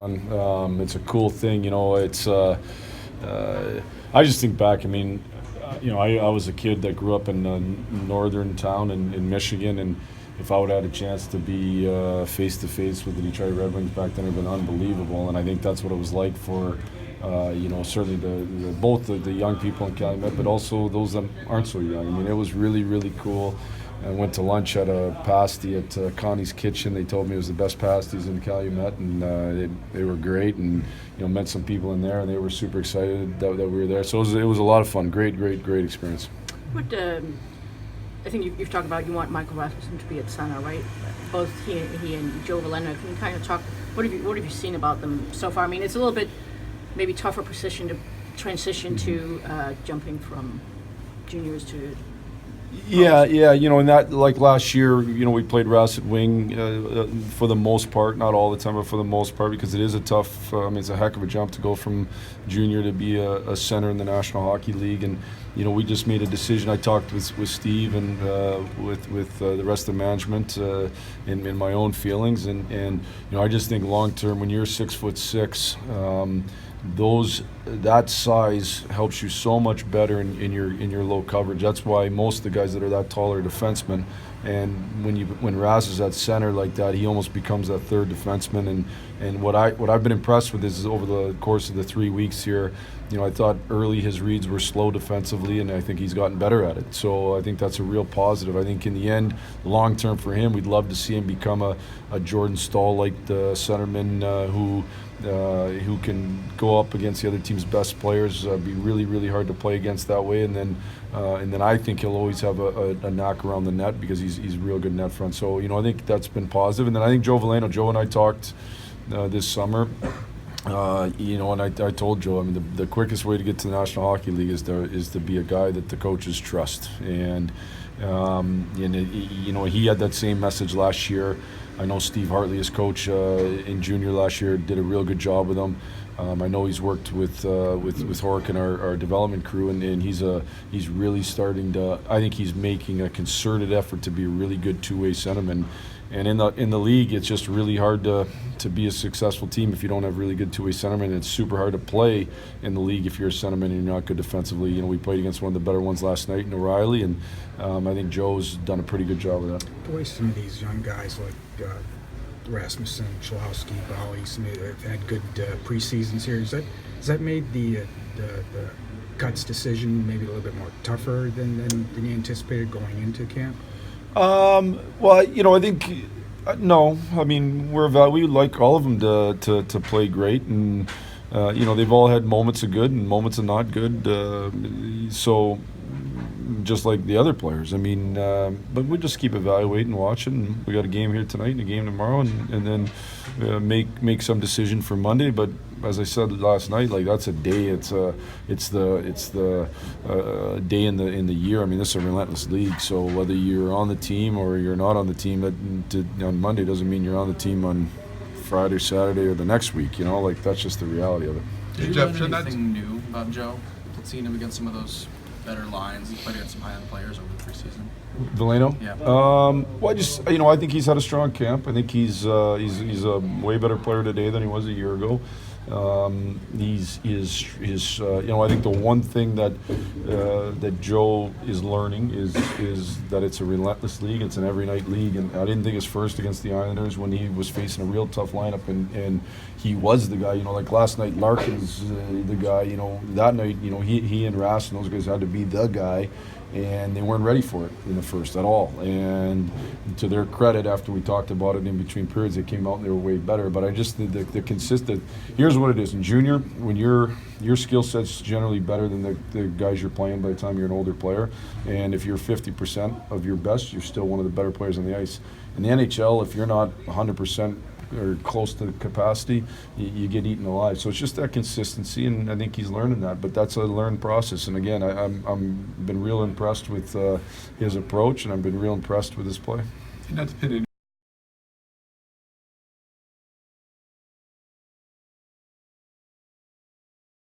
It's a cool thing, it's. I just think back. I mean, I was a kid that grew up in a northern town in Michigan, and if I would have had a chance to be face to face with the Detroit Red Wings back then, it would have been unbelievable. And I think that's what it was like for, certainly both the young people in Calumet, but also those that aren't so young. I mean, it was really, really cool. I went to lunch at a pasty at Connie's Kitchen. They told me it was the best pasties in Calumet, and they were great. And met some people in there, and they were super excited that we were there. So it was a lot of fun. Great experience. What I think you've talked about, you want Michael Rasmussen to be at center, right? Both he and Joe Pavelski. Can you kind of talk? What have you seen about them so far? I mean, it's a little bit maybe tougher position to transition to jumping from juniors to. Yeah, and that, like last year, we played Ras at wing for the most part, not all the time, but for the most part, because it is a tough, it's a heck of a jump to go from junior to be a center in the National Hockey League. And, we just made a decision. I talked with Steve and with the rest of the management in my own feelings. And I just think long term, when you're 6'6", that size helps you so much better in your low coverage. That's why most of the guys that are that tall are defensemen. And when Raz is at center like that, he almost becomes that third defenseman. And what I've been impressed with is over the course of the 3 weeks here, I thought early his reads were slow defensively, and I think he's gotten better at it. So I think that's a real positive. I think in the end, long term for him, we'd love to see him become a Jordan Staal-like centerman who can go up against the other team's best players, be really, really hard to play against that way. And then I think he'll always have a knack around the net because he's real good net front. So, I think that's been positive. And then I think Joe and I talked this summer. And I told Joe, I mean, the quickest way to get to the National Hockey League is to be a guy that the coaches trust. And he had that same message last year. I know Steve Hartley, his coach in junior last year, did a real good job with him. I know he's worked with Hork and our development crew, and he's really starting to. I think he's making a concerted effort to be a really good two-way centerman. And in the league, it's just really hard to be a successful team if you don't have really good two-way centermen. It's super hard to play in the league if you're a centerman and you're not good defensively. We played against one of the better ones last night in O'Reilly, and I think Joe's done a pretty good job with that. The way some of these young guys like Rasmussen, Chalowski, Bali, some have had good preseasons here. Has that made the Cuts decision maybe a little bit more tougher than you anticipated going into camp? Well, I think no. I mean, we like all of them to play great, and they've all had moments of good and moments of not good. So just like the other players, I mean, but we just keep evaluating, watching. We got a game here tonight and a game tomorrow, and then make some decision for Monday. But as I said last night, like that's a day. It's the day in the year. I mean, this is a relentless league. So whether you're on the team or you're not on the team on Monday doesn't mean you're on the team on Friday, Saturday, or the next week. Like that's just the reality of it. Did you learn anything new about Joe? Seeing him against some of those better lines, he played against some high-end players over the preseason. Veleno? Yeah. Well, I think he's had a strong camp. I think he's a way better player today than he was a year ago. I think the one thing that Joe is learning is that it's a relentless league. It's an every night league, and I didn't think his first against the Islanders when he was facing a real tough lineup, and he was the guy. Like last night, Larkin's the guy. That night, he and Ras and those guys had to be the guy. And they weren't ready for it in the first at all. And to their credit, after we talked about it in between periods, they came out and they were way better. But I just the consistent. Here's what it is in junior: when your skill set's generally better than the guys you're playing by the time you're an older player. And if you're 50% of your best, you're still one of the better players on the ice. In the NHL, if you're not 100% or close to the capacity, you get eaten alive. So it's just that consistency, and I think he's learning that. But that's a learned process. And again, I'm been real impressed with his approach, and I've been real impressed with his play. Not to pin